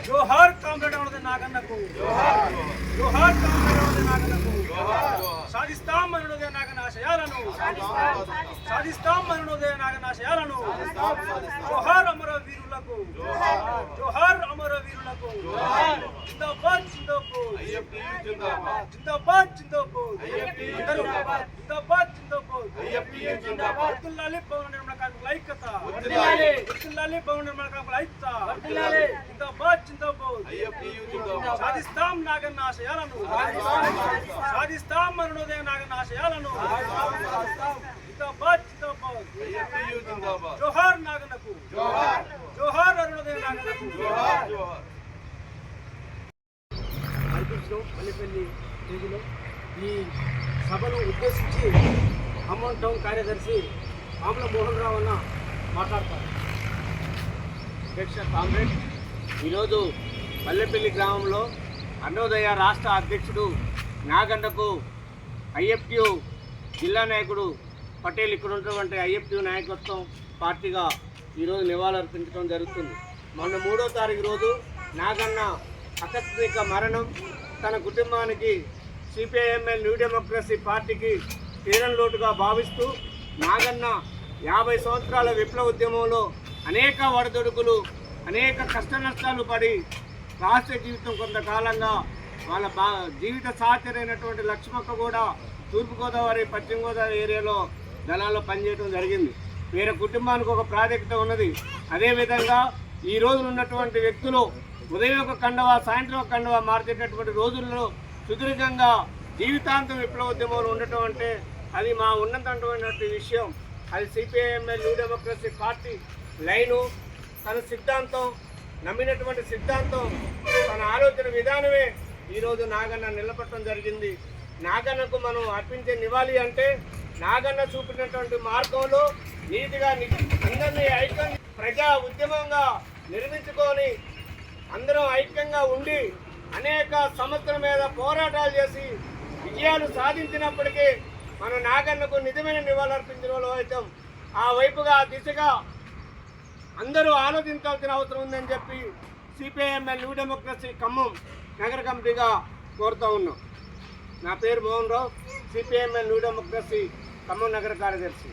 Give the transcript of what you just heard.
జోహార్ comrade అమరుదీన్ నాగన్నకు, జోహార్ comrade అమరుదీన్ నాగన్నకు. సాధిస్తాం అరుణోదయ నాగన్న ఆశయాలను, సాధిస్తాం అరుణోదయ నాగన్న ఆశయాలను. జోహార్ అమరవీరులకు, జోహార్ అమరవీరులకు. జిందాబాద్ జిందాబాద్, జిందాబాద్ జిందాబాద్, జిందాబాద్ జిందాబాద్. వర్ధిల్లాలి భవన నిర్మాణ కార్మికుల ఐక్యత, వర్ధిల్లాలి భవన నిర్మాణ కార్మికుల ఐక్యత. జిందాబాద్ జిందాబాద్. సాధిస్తాం నాగన్న ఆశయాలను, సాధిస్తాం అరుణోదయ నాగన్న ఆశయాలను. జిందాబాద్ జిందాబాద్. జోహార్ నాగన్నకు, జోహార్ అరుణోదయ నాగన్నకు. మల్లిపల్లి పేజీలో ఈ సభను ఉద్దేశించి ఖమ్మం టౌన్ కార్యదర్శి ఆమ్ల మోహన్ రావు అన్న మాట్లాడతారు. అధ్యక్ష కామ్రేడ్, ఈరోజు మల్లెపల్లి గ్రామంలో అరుణోదయ రాష్ట్ర అధ్యక్షుడు నాగన్నకు ఐఎఫ్టియు జిల్లా నాయకుడు పటేల్ ఇక్కడ ఉన్నటువంటి ఐఎఫ్టియు నాయకత్వం పార్టీగా ఈరోజు నివాళులర్పించడం జరుగుతుంది. మొన్న 3వ తారీఖు రోజు నాగన్న ఆకస్మిక మరణం తన కుటుంబానికి సిపిఐఎంఎల్ న్యూ డెమోక్రసీ పార్టీకి తీరని లోటుగా భావిస్తూ నాగన్న 50 సంవత్సరాల విప్లవ ఉద్యమంలో అనేక ఒడిదుడుకులు, అనేక కష్ట నష్టాలు పడి రాష్ట్ర జీవితం కొంతకాలంగా వాళ్ళ జీవిత సహచరైనటువంటి లక్ష్మక్క కూడా తూర్పుగోదావరి, పశ్చిమ గోదావరి ఏరియాలో దళాల్లో పనిచేయడం జరిగింది. వేరే కుటుంబానికి ఒక ప్రాజెక్ట్ ఉన్నది. అదేవిధంగా ఈ రోజున ఉన్నటువంటి వ్యక్తులు ఉదయం ఒక కండవ, సాయంత్రం ఒక కండవ మార్చేటటువంటి రోజుల్లో సుదీర్ఘంగా జీవితాంతం విప్లవోద్యమంలో ఉండటం అంటే అది మా ఉన్నతమైనటువంటి విషయం. అది CPIML new democracy party line, తన సిద్ధాంతం, నమ్మినటువంటి సిద్ధాంతం, తన ఆలోచన విధానమే ఈరోజు నాగన్న నిలబెట్టడం జరిగింది. నాగన్నకు మనం అర్పించే నివాళి అంటే నాగన్న చూపినటువంటి మార్గంలో నీతిగా అందరినీ ఐక్యంగా ప్రజా ఉద్యమంగా నిర్మించుకొని అందరం ఐక్యంగా ఉండి అనేక సమస్యల మీద పోరాటాలు చేసి విజయాలు సాధించినప్పటికీ మన నాగన్నకు నిజమైన నివాళులర్పించడంలో అవుతాం. ఆ వైపుగా, ఆ దిశగా అందరూ ఆలోచించాల్సిన అవసరం ఉందని చెప్పి సిపిఐఎంఎల్ న్యూ డెమోక్రసీ ఖమ్మం నగర కమిటీగా కోరుతూ ఉన్నాం. నా పేరు Mohan Rao, CPIML new democracy Khammam నగర కార్యదర్శి.